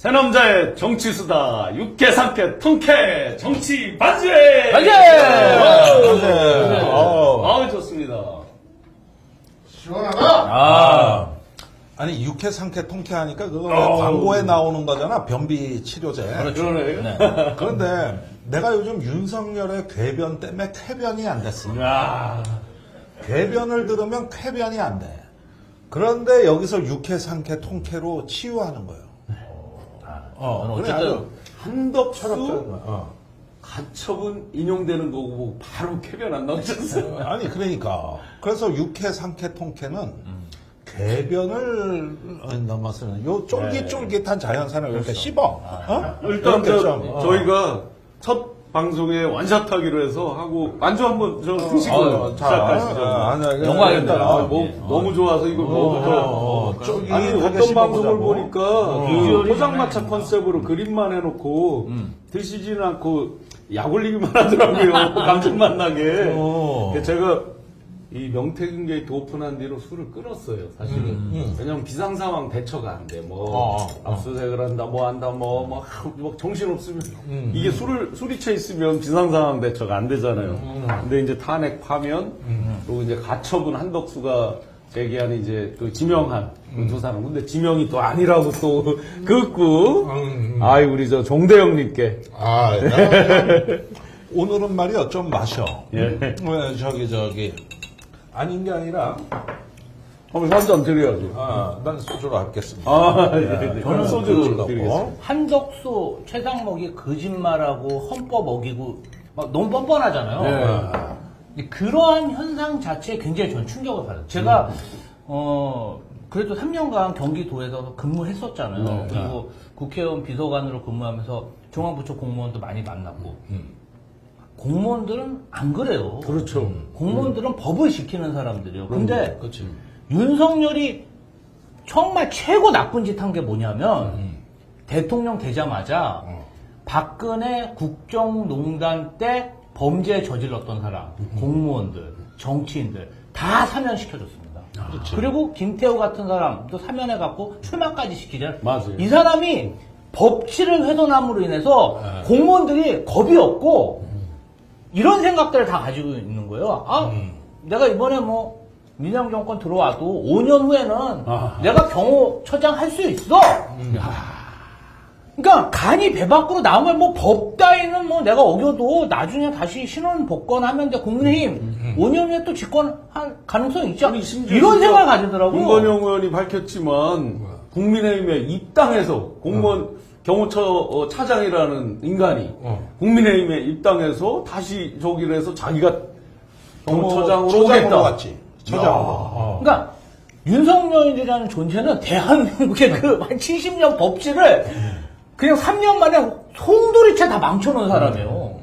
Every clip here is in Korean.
새 남자의 정치수다, 육개, 삼개, 통쾌, 정치 반제! 반제! 아우, 좋습니다. 시원하다. 아니 육회 상쾌 통쾌 하니까 그거 광고에 나오는 거잖아. 변비 치료제. 그러네. 네. 그런데 내가 요즘 윤석열의 궤변 때문에 쾌변이 안 됐어. 야, 궤변을 들으면 쾌변이 안 돼. 그런데 여기서 육회 상쾌 통쾌로 치유하는 거예요. 그래, 어쨌든 아주 한덕수 철학적인 거야. 가처분 인용되는 거고 보고 바로 쾌변 안 나오셨어요. 아니 그러니까 그래서 육회 상쾌 통쾌는 궤변을 넘어서는 요 쫄깃쫄깃한 자연산을 이렇게 씹어. 일단 이렇게 좀, 저희가 첫 방송에 완샷하기로 해서 하고 만주 한번 저 드시고 시작하시죠. 영광입니다. 너무 좋아서 이거 뭐부터 아니 쫄깃하게 어떤 방송을 씹어보자고. 보니까 비주얼이 포장마차 컨셉으로 그림만 해놓고 드시지는 않고 약 올리기만 하더라고요. 감정 나게. 그래서 제가 이 명태균 게이트 오픈한 뒤로 술을 끊었어요, 사실은. 왜냐면 비상 상황 대처가 안 돼. 압수수색을 한다, 뭐 한다, 뭐 정신 없으면 이게 술이 채 있으면 비상 상황 대처가 안 되잖아요. 근데 이제 탄핵 파면 그리고 이제 가처분 한덕수가 제기한 이제 그 지명한 그 두 사람. 근데 지명이 또 아니라고 또 긋고. 아이 우리 저 종대영님께. 오늘은 말이야 좀 마셔. 예. 왜 저기 아닌 게 아니라 한번 한잔 드려야죠. 난 소주로 하겠습니다. 저는 소주로 넣고. 드리겠습니다. 한덕수 최상목이 거짓말하고 헌법 어기고 막 너무 뻔뻔하잖아요. 근데 그러한 현상 자체에 굉장히 저는 충격을 받아요. 제가 그래도 3년간 경기도에서 근무했었잖아요. 그리고 국회의원 비서관으로 근무하면서 중앙부처 공무원도 많이 만났고 공무원들은 안 그래요. 그렇죠. 공무원들은 법을 지키는 사람들이에요. 근데 그렇지. 윤석열이 정말 최고 나쁜 짓 한 게 뭐냐면 대통령 되자마자 박근혜 국정농단 때 범죄 저질렀던 사람, 공무원들, 정치인들 다 사면시켜줬습니다. 그리고 김태우 같은 사람도 사면해갖고 출마까지 시키잖아요. 맞아요. 이 사람이 법치를 훼손함으로 인해서 공무원들이 겁이 없고 이런 생각들을 다 가지고 있는 거예요. 내가 이번에 뭐 민주당 정권 들어와도 5년 후에는 내가 경호처장 할 수 있어. 그러니까 간이 배 밖으로 나오면 뭐 법 따위는 뭐 내가 어겨도 나중에 다시 신원 복권하면 돼. 국민의힘 5년 후에 또 집권할 가능성이 있죠. 이런 생각을 가지더라고요. 윤건영 의원이 밝혔지만 국민의힘에 입당해서 공무원 경호처 차장이라는 인간이 국민의힘에 입당해서 다시 저기를 해서 자기가 경호처장으로 오겠다. 갔지. 처장으로. 그러니까 윤석열이라는 존재는 대한민국의 그 한 70년 법치를 그냥 3년 만에 송두리째 다 망쳐놓은 사람이에요.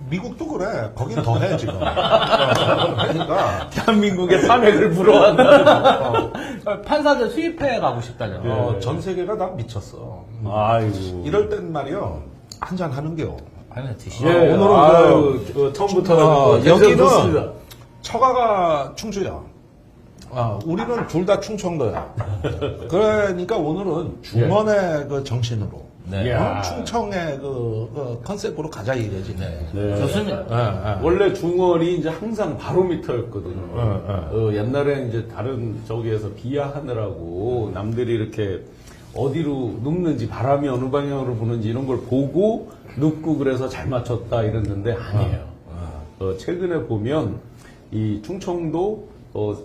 미국도 그래. 거긴 더 해 지금. 그러니까 대한민국의 탄핵을 불허한다. 판사들 수입해 가고 싶다잖아. 전 세계가 다 미쳤어. 아이고. 이럴 땐 말이요 한잔 하는 게요. 아니 드시죠. 예, 오늘은 처음부터 여기는 처가가 충주야. 우리는 둘 다 충청도야. 그러니까 오늘은 중원의 그 정신으로 네. 충청의 그 컨셉으로 가자 이거지. 네. 좋습니다. 원래 중원이 이제 항상 바로미터였거든요. 옛날에 이제 다른 저기에서 비하하느라고 남들이 이렇게 어디로 눕는지 바람이 어느 방향으로 부는지 이런 걸 보고 눕고 그래서 잘 맞췄다 이랬는데 아니에요. 최근에 보면 이 충청도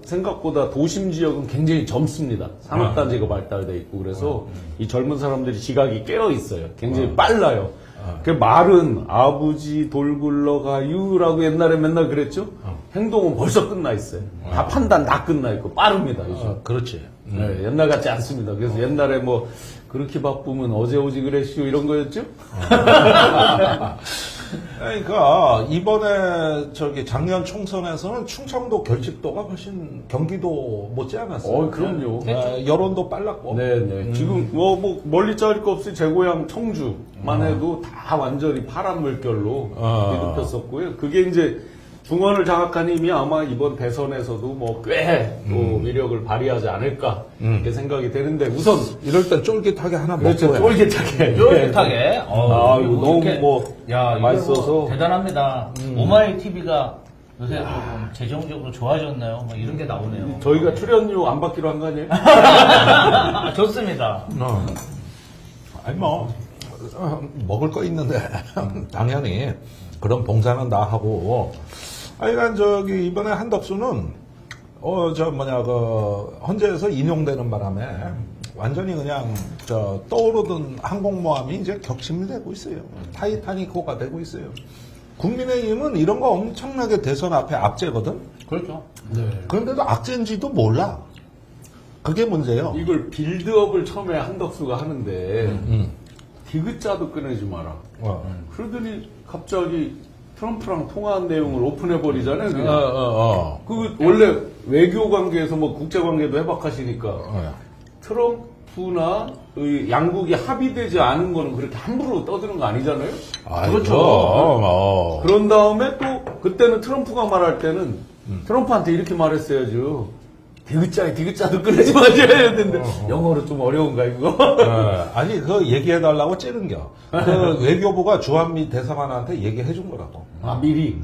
생각보다 도심 지역은 굉장히 젊습니다. 산업단지가 발달돼 있고 그래서 이 젊은 사람들이 지각이 깨어 있어요. 굉장히 빨라요. 그 말은 아버지 돌 굴러가유라고 옛날에 맨날 그랬죠. 행동은 벌써 끝나 있어요. 다 판단 다 끝나 있고 빠릅니다. 요즘. 그렇지. 네, 옛날 같지 않습니다. 그래서 옛날에 뭐 그렇게 바쁘면 어제 오지 그랬시오 이런 거였죠. 그러니까 이번에 작년 총선에서는 충청도 결집도가 훨씬 경기도 못지 않았어요. 그럼요. 여론도 빨랐고. 네네. 지금 뭐 멀리 자를 거 없이 제 고향 청주만 해도 다 완전히 파란 물결로 뒤덮였었고요. 그게 이제 중원을 장악한 힘이 아마 이번 대선에서도 뭐 꽤 또 위력을 발휘하지 않을까 이렇게 생각이 되는데 우선 이럴 땐 쫄깃하게 하나 그렇죠. 먹고 해. 쫄깃하게. 쫄깃하게. 아, 이거 너무 이렇게- 뭐 야, 이거 맛있어서. 뭐 대단합니다. 오마이 TV가 요새 조금 재정적으로 좋아졌나요? 막 이런 게 나오네요. 저희가 출연료 안 받기로 한 거 아니에요? 좋습니다. 아니 뭐 먹을 거 있는데 당연히 그런 봉사는 다 하고. 하여간 저기 이번에 한덕수는 헌재에서 인용되는 바람에 완전히 그냥 떠오르던 항공모함이 이제 격심이 되고 있어요. 타이타닉호가 되고 있어요. 국민의힘은 이런 거 엄청나게 대선 앞에 악재거든. 그렇죠. 그런데도 악재인지도 몰라. 그게 문제예요. 이걸 빌드업을 처음에 한덕수가 하는데 디귿자도 꺼내지 마라. 그러더니 갑자기 트럼프랑 통화한 내용을 오픈해버리잖아요. 그냥. 그 원래 외교 관계에서 뭐 국제 관계도 해박하시니까 트럼프나 의 양국이 합의되지 않은 거는 그렇게 함부로 떠드는 거 아니잖아요. 그렇죠. 그런 다음에 또 그때는 트럼프가 말할 때는 트럼프한테 이렇게 말했어야죠. 디귿자도 꺼내지 마셔야 되는데 영어로 좀 어려운가 이거? 아니 그 얘기해달라고 찌른겨. 그 외교부가 주한미 대사관한테 얘기해준 거라고. 아 미리.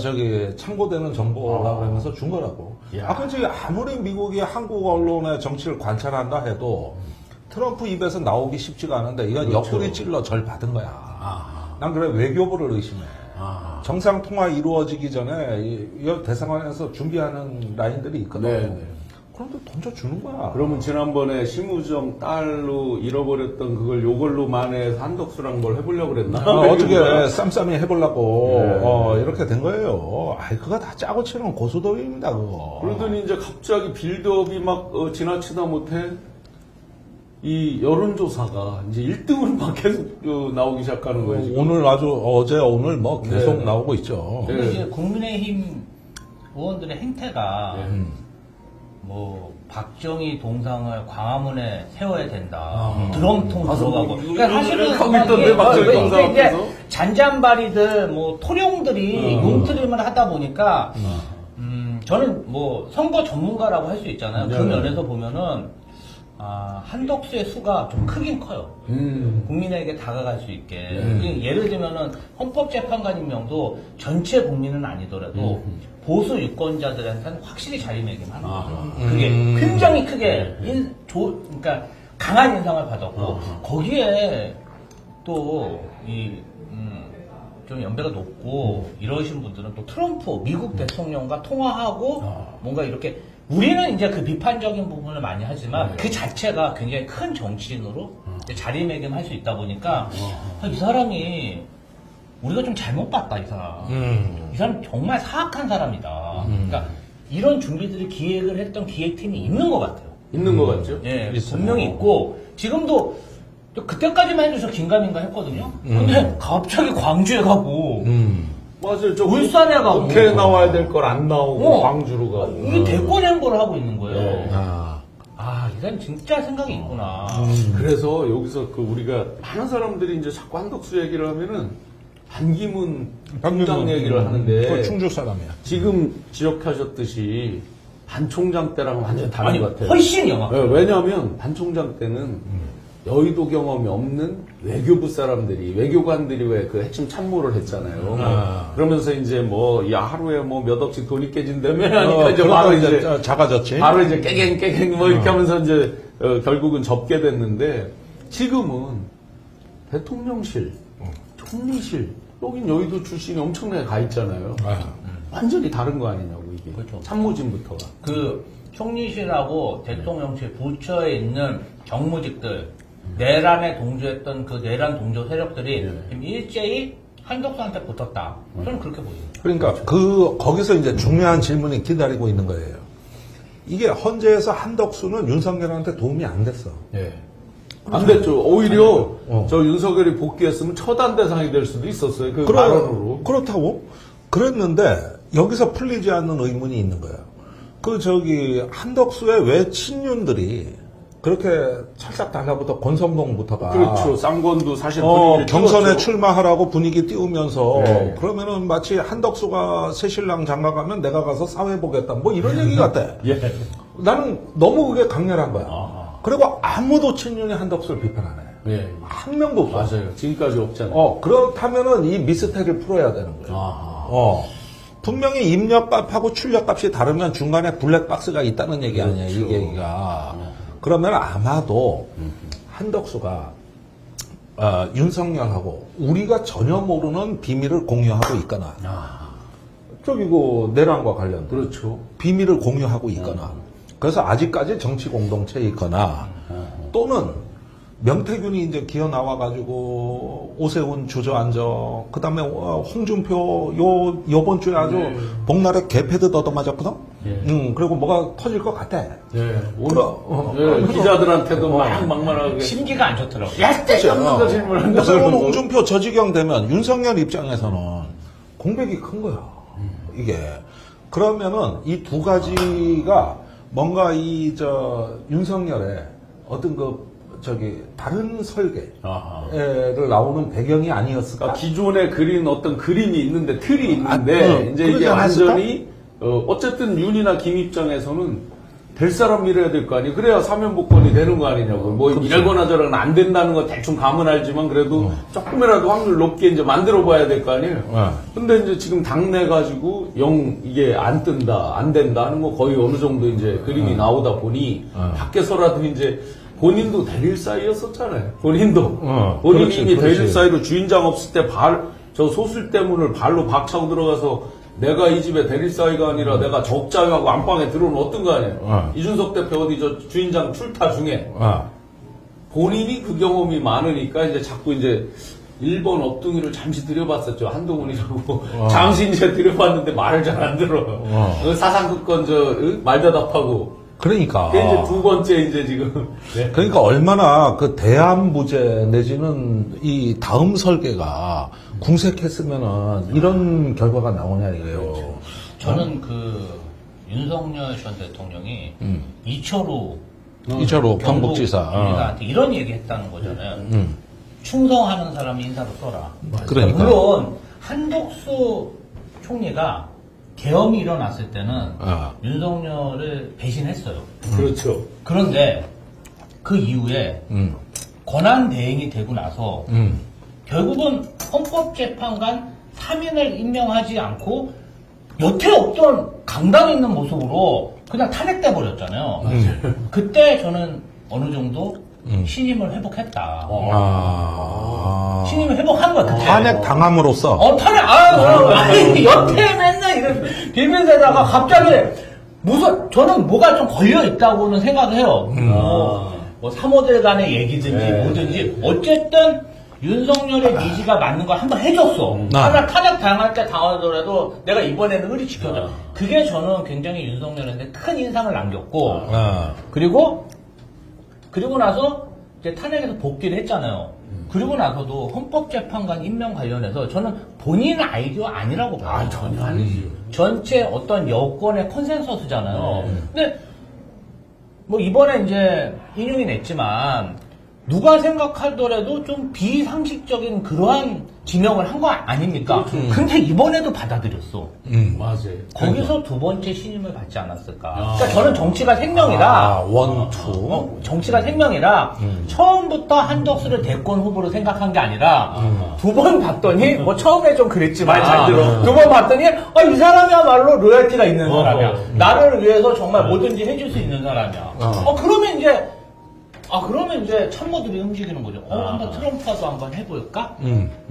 저기 참고되는 정보라고 하면서 준 거라고. 그지 아무리 미국이 한국 언론의 정치를 관찰한다 해도 트럼프 입에서 나오기 쉽지가 않은데 이건 옆구리 찔러 절 받은 거야. 난 그래 외교부를 의심해. 정상 통화 이루어지기 전에 이 대사관에서 준비하는 라인들이 있거든. 네. 그런데 던져주는 거야. 그러면 지난번에 심우정 딸로 잃어버렸던 그걸 요걸로 만회해서 한덕수랑 뭘 해보려고 그랬나? 어떻게 쌈쌈이 해보려고 네. 이렇게 된 거예요. 그거 다 짜고 치는 고수도입니다 그거. 그러더니 이제 갑자기 빌드업이 막 지나치다 못해 이 여론조사가 이제 1등으로 막 계속 나오기 시작하는 거예요. 지금. 오늘 어제 오늘 뭐 계속 네. 나오고 있죠. 근데 네. 이제 국민의힘 의원들의 행태가 뭐 박정희 동상을 광화문에 세워야 된다. 드럼통 들어가고. 그러니까 사실은 하고 있던데, 박정희 동상 이게 앞에서? 잔잔바리들 뭐 토령들이 용트림을 하다 보니까 저는 뭐 선거 전문가라고 할 수 있잖아요. 그 면에서 보면은 한덕수의 수가 좀 크긴 커요. 국민에게 다가갈 수 있게. 예를 들면은 헌법재판관 임명도 전체 국민은 아니더라도 보수 유권자들한테는 확실히 자리매김하는 거죠. 그게 굉장히 크게 그러니까 강한 인상을 받았고 거기에 또 좀 연배가 높고 이러신 분들은 또 트럼프 미국 대통령과 통화하고 뭔가 이렇게 우리는 이제 그 비판적인 부분을 많이 하지만 그 자체가 굉장히 큰 정치인으로 이제 자리매김할 수 있다 보니까 이 사람이 우리가 좀 잘못 봤다 이 사람. 이 사람 정말 사악한 사람이다. 그러니까 이런 준비들을 기획을 했던 기획팀이 있는 것 같아요. 있는 것 같죠? 예, 분명히 있고 지금도 그때까지만 해도 저 긴가민가 했거든요. 근데 갑자기 광주에 가고 맞아요. 저 울산에 가고 국회에 나와야 될 걸 안 나오고 광주로 가고. 이게 대권 행보를 하고 있는 거예요. 네. 이 사람 진짜 생각이 있구나. 그래서 여기서 그 우리가 많은 사람들이 이제 자꾸 한덕수 얘기를 하면은 반기문 총장 얘기를 하는데 그 충주 사람이야. 지금 지적하셨듯이 반 총장 때랑은 완전히 다른 아니 것 같아요. 훨씬 영화. 네, 왜냐하면 반 총장 때는 여의도 경험이 없는 외교부 사람들이 외교관들이 왜 그 핵심 참모를 했잖아요. 그러면서 이제 뭐 하루에 뭐 몇 억씩 돈이 깨진다며 하니까 이제 바로 이제 작아졌지. 바로 이제 깨갱 뭐 이렇게 하면서 이제 결국은 접게 됐는데 지금은 대통령실, 총리실 여긴 여의도 출신이 엄청나게 가 있잖아요. 완전히 다른 거 아니냐고 이게. 그렇죠. 참모진부터가. 그 총리실하고 대통령실 부처에 있는 경무직들 내란에 동조했던 그 내란 동조 세력들이 지금 일제히 한덕수한테 붙었다. 저는 그렇게 보여요. 그러니까 거기서 이제 중요한 질문이 기다리고 있는 거예요. 이게 헌재에서 한덕수는 윤석열한테 도움이 안 됐어. 안 됐죠. 오히려 저 윤석열이 복귀했으면 처단 대상이 될 수도 있었어요. 그 발언으로. 그렇다고? 그랬는데 여기서 풀리지 않는 의문이 있는 거예요. 한덕수의 왜 친윤들이 그렇게 살짝 달라붙어 권성동부터가 그렇죠. 쌍권도 사실 분위기를 경선에 띄웠죠. 출마하라고 분위기 띄우면서 네. 그러면은 마치 한덕수가 새신랑 장가 가면 내가 가서 사회 보겠다 뭐 이런 얘기 같아. 예. 나는 너무 그게 강렬한 거야. 아. 그리고 아무도 친윤이 한덕수를 비판 안 해. 예. 한 명도 없어. 맞아요. 지금까지 없잖아요. 그렇다면은 이 미스테리를 풀어야 되는 거예요. 아. 분명히 입력값하고 출력값이 다르면 중간에 블랙박스가 있다는 얘기 아니야, 이 그렇죠. 얘기가. 그러면 아마도 한덕수가 윤석열하고 우리가 전혀 모르는 비밀을 공유하고 있거나, 저기 그 내란과 관련된 그렇죠. 비밀을 공유하고 있거나, 그래서 아직까지 정치 공동체에 있거나, 또는 명태균이 이제 기어 나와가지고 오세훈 주저앉아, 그 다음에 홍준표 요번 주에 아주 복날에 개패드 얻어맞았거든? 그리고 뭐가 터질 것 같아. 예. 그럼, 기자들한테도 막 막말하게. 심기가 안 좋더라고요. 야, 쓸데없는 질문한다. 오세훈 홍준표 저 지경 되면 윤석열 입장에서는 공백이 큰 거야. 이게. 그러면은 이 두 가지가 뭔가 윤석열의 어떤 다른 설계를 아하. 나오는 배경이 아니었을까? 그러니까 기존에 그린 어떤 그림이 있는데, 틀이 있는데, 이제 그러지 이게 않았을까? 완전히, 어쨌든 윤이나 김 입장에서는 될 사람 밀어야 될 거 아니에요. 그래야 사면복권이 되는 거 아니냐고. 뭐, 이러거나 저러거나 안 된다는 거 대충 감은 알지만 그래도 조금이라도 확률 높게 이제 만들어 봐야 될 거 아니에요. 근데 이제 지금 당내 가지고 이게 안 뜬다, 안 된다 하는 거 거의 어느 정도 이제 그림이 나오다 보니 밖에서라도 이제 본인도 대릴사이였었잖아요. 본인도. 본인이 그렇지, 이미 그렇지. 대릴사이로 주인장 없을 때 저 소술대문을 발로 박차고 들어가서 내가 이 집에 대릴사이가 아니라 내가 적자하고 안방에 들어오면 어떤 거 아니에요. 이준석 대표 어디 저 주인장 출타 중에 본인이 그 경험이 많으니까 이제 자꾸 이제 1번 업둥이를 잠시 들여봤었죠. 한동훈이라고. 잠시 이제 들여봤는데 말을 잘 안 들어. 사상급권 말대답하고. 그러니까. 그게 이제 두 번째 이제 지금. 네. 그러니까 얼마나 그 대안부재 내지는 이 다음 설계가 궁색했으면은 이런 결과가 나오냐 이거예요. 저는 윤석열 전 대통령이 이철우 경북지사. 경북지사한테 이런 얘기 했다는 거잖아요. 충성하는 사람이 인사로 써라. 그러니까. 물론 한덕수 총리가 계엄이 일어났을 때는 윤석열을 배신했어요. 그렇죠. 그런데 그 이후에 권한 대행이 되고 나서 결국은 헌법재판관 3인을 임명하지 않고 여태 없던 강당 있는 모습으로 그냥 탄핵돼 버렸잖아요. 그때 저는 어느 정도 신임을 회복했다. 신임을 회복한 거야. 그때. 탄핵 당함으로써. 탄핵, 여태 맨날 이런 빌면서다가 갑자기 저는 뭐가 좀 걸려 있다고는 생각을 해요. 뭐 3호들 간의 얘기든지 뭐든지 어쨌든 윤석열의 니즈가 맞는 걸 한번 해줬어. 하나 탄핵 당할 때 당하더라도 내가 이번에는 의리 지켜줘. 그게 저는 굉장히 윤석열한테 큰 인상을 남겼고 그리고 나서 이제 탄핵에서 복귀를 했잖아요. 그리고 나서도 헌법재판관 임명 관련해서 저는 본인 아이디어 아니라고 봐요. 전혀 아니지. 전체 어떤 여권의 컨센서스잖아요. 근데 뭐 이번에 이제 인용이 냈지만 누가 생각하더라도 좀 비상식적인 그러한 지명을 한 거 아닙니까? 근데 이번에도 받아들였어. 맞아요. 거기서 두 번째 신임을 받지 않았을까. 그러니까 저는 정치가 생명이라. 원투. 정치가 생명이라 처음부터 한덕수를 대권 후보로 생각한 게 아니라 두 번 봤더니 뭐 처음에 좀 그랬지만 잘 들어. 두 번 봤더니 이 사람이야말로 로열티가 있는 사람이야. 나를 위해서 정말 뭐든지 해줄 수 있는 사람이야. 그러면 이제 참모들이 움직이는 거죠. 한번 트럼프와도 한번 해볼까?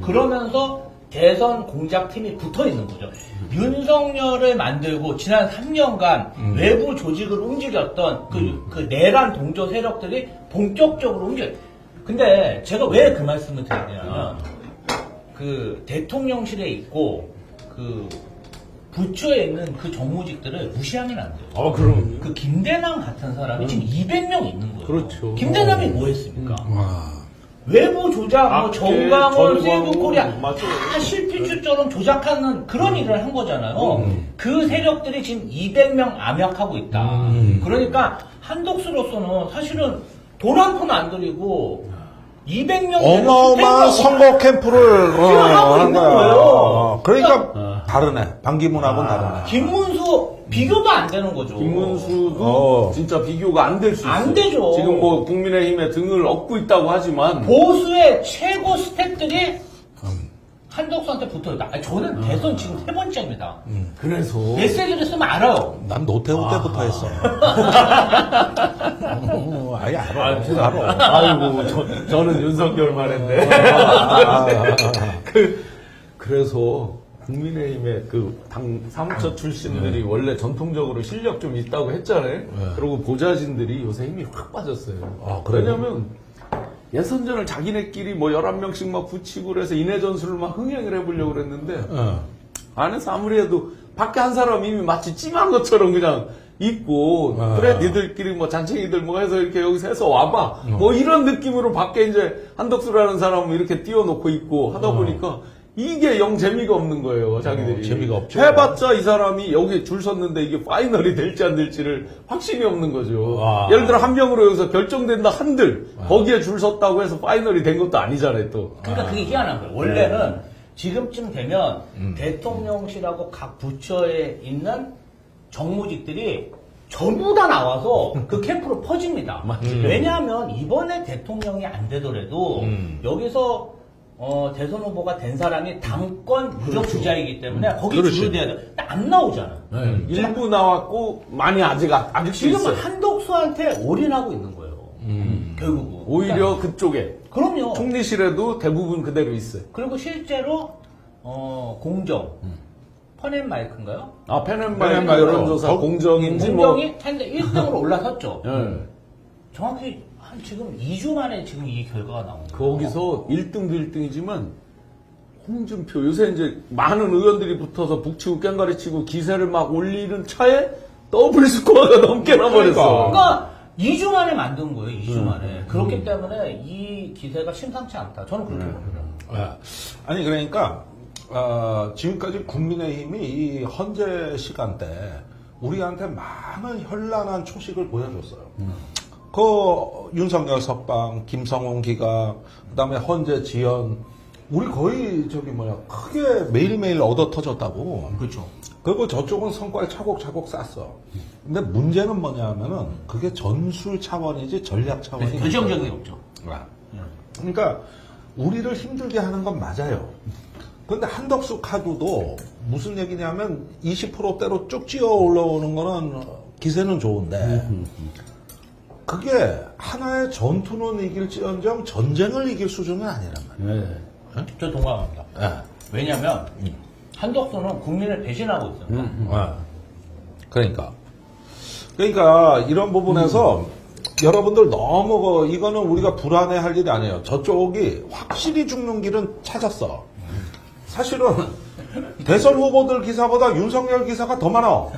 그러면서 대선 공작팀이 붙어 있는 거죠. 윤석열을 만들고 지난 3년간 외부 조직을 움직였던 그 내란 동조 세력들이 본격적으로 근데 제가 왜 그 말씀을 드리냐면 그 대통령실에 있고 부처에 있는 그 정무직들을 무시하면 안 돼요. 그럼. 그 김대남 같은 사람이 지금 200명 있는 거예요. 그렇죠. 김대남이 뭐 했습니까? 외부 조작, 뭐 정강원, 세이브코리아 다 실피추처럼 조작하는 그런 일을 한 거잖아요. 그 세력들이 지금 200명 암약하고 있다. 그러니까 한덕수로서는 사실은 돈 한 푼 안 들이고 200명 어마어마한 선거 캠프를 하고 한 있는 거야. 거예요. 그러니까 다르네. 반기문하고는 다르네. 김문수 비교도 안 되는 거죠. 김문수도 진짜 비교가 안 될 수 있어요. 안 되죠. 지금 뭐 국민의힘에 등을 얻고 있다고 하지만 보수의 최고 스택들이 한덕수한테 붙어있다. 아니, 저는 대선 지금 3번째입니다. 그래서 메시지를 쓰면 알아요. 난 노태우 때부터 했어. 아예 알아. 알아. 아이고 저는 윤석열만 했네. 그래서 국민의힘의 그 당 사무처 출신들이 원래 전통적으로 실력 좀 있다고 했잖아요. 그리고 보좌진들이 요새 힘이 확 빠졌어요. 아, 그래요? 왜냐면 예선전을 자기네끼리 뭐 11명씩 막 붙이고 그래서 인해 전술을 막 흥행을 해보려고 그랬는데 안에서 아무리 해도 밖에 한 사람 이미 마치 찜한 것처럼 그냥 있고 그래 니들끼리 뭐 잔챙이들 뭐 해서 이렇게 여기서 해서 와봐 뭐 이런 느낌으로 밖에 이제 한덕수라는 사람을 이렇게 띄워놓고 있고 하다 보니까 이게 영 재미가 없는 거예요 자기들이. 재미가 없죠. 해봤자 이 사람이 여기 줄 섰는데 이게 파이널이 될지 안 될지를 확신이 없는 거죠. 와. 예를 들어 한 명으로 여기서 결정된다 한들 거기에 줄 섰다고 해서 파이널이 된 것도 아니잖아요 또. 그러니까 그게 희한한 거예요. 원래는 지금쯤 되면 대통령실하고 각 부처에 있는 정무직들이 전부 다 나와서 그 캠프로 퍼집니다. 왜냐하면 이번에 대통령이 안 되더라도 여기서 대선 후보가 된 사람이 당권 유력 주자이기 때문에 거기 그렇지. 줄을 대야 돼. 근데 안 나오잖아. 일부 나왔고 많이 아직도 지금 있어요. 한덕수한테 올인하고 있는 거예요. 결국은. 오히려 그쪽에 그럼요. 총리실에도 대부분 그대로 있어요. 그리고 실제로 공정 펀앤마이크인가요? 아 펜앤마이크 펜앤마이크. 여론조사 공정인지 뭐. 공정이 했는데 1등으로 올라섰죠. 예. 정확히 한 지금 2주 만에 지금 이 결과가 나온 거예요. 거기서 1등도 1등이지만 홍준표 요새 이제 많은 의원들이 붙어서 북치고 깽가리치고 기세를 막 올리는 차에 더블 스코어가 넘게 나버렸어. 그러니까 2주 만에 만든 거예요. 2주 만에. 그렇기 때문에 이 기세가 심상치 않다. 저는 그렇게 봅니다. 아니 그러니까 지금까지 국민의힘이 이 헌재 시간 때 우리한테 많은 현란한 초식을 보여줬어요. 그 윤석열 석방, 김성훈 기각, 그다음에 헌재 지연, 우리 거의 크게 매일매일 얻어 터졌다고. 그렇죠. 그리고 저쪽은 성과를 차곡차곡 쌌어. 근데 문제는 뭐냐면은 그게 전술 차원이지 전략 차원이 결정적인 게 없죠. 그러니까 우리를 힘들게 하는 건 맞아요. 근데 한덕수 카드도 무슨 얘기냐면 20%대로 쭉 찌어 올라오는 거는 기세는 좋은데 그게 하나의 전투는 이길지언정 전쟁을 이길 수준은 아니란 말이에요. 네. 저 동감합니다. 왜냐면 한덕수는 국민을 배신하고 있어요. 그러니까 이런 부분에서 여러분들 너무 이거는 우리가 불안해할 일이 아니에요. 저쪽이 확실히 죽는 길은 찾았어. 사실은 대선 후보들 기사보다 윤석열 기사가 더 많아.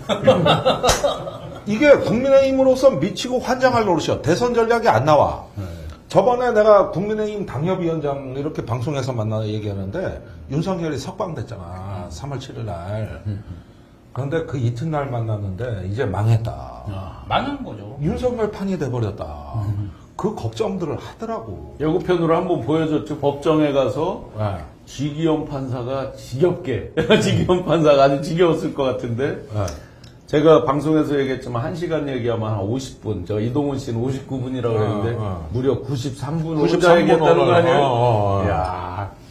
이게 국민의힘으로서 미치고 환장할 노릇이야. 대선 전략이 안 나와. 저번에 내가 국민의힘 당협위원장 이렇게 방송에서 만나 얘기하는데 윤석열이 석방됐잖아. 3월 7일 날. 그런데 그 이튿날 만났는데 이제 망했다. 망한 거죠. 윤석열 판이 돼버렸다. 그 걱정들을 하더라고. 예고편으로 한번 보여줬죠. 법정에 가서 네. 지기현 판사가 지겹게 지기현 판사가 아주 지겨웠을 것 같은데 네. 제가 방송에서 얘기했지만 1시간 얘기하면 한 50분 저 이동훈 씨는 59분이라고 그랬는데 무려 93분 혼자 93분 얘기했다는 거 아니에요? 오늘. 이야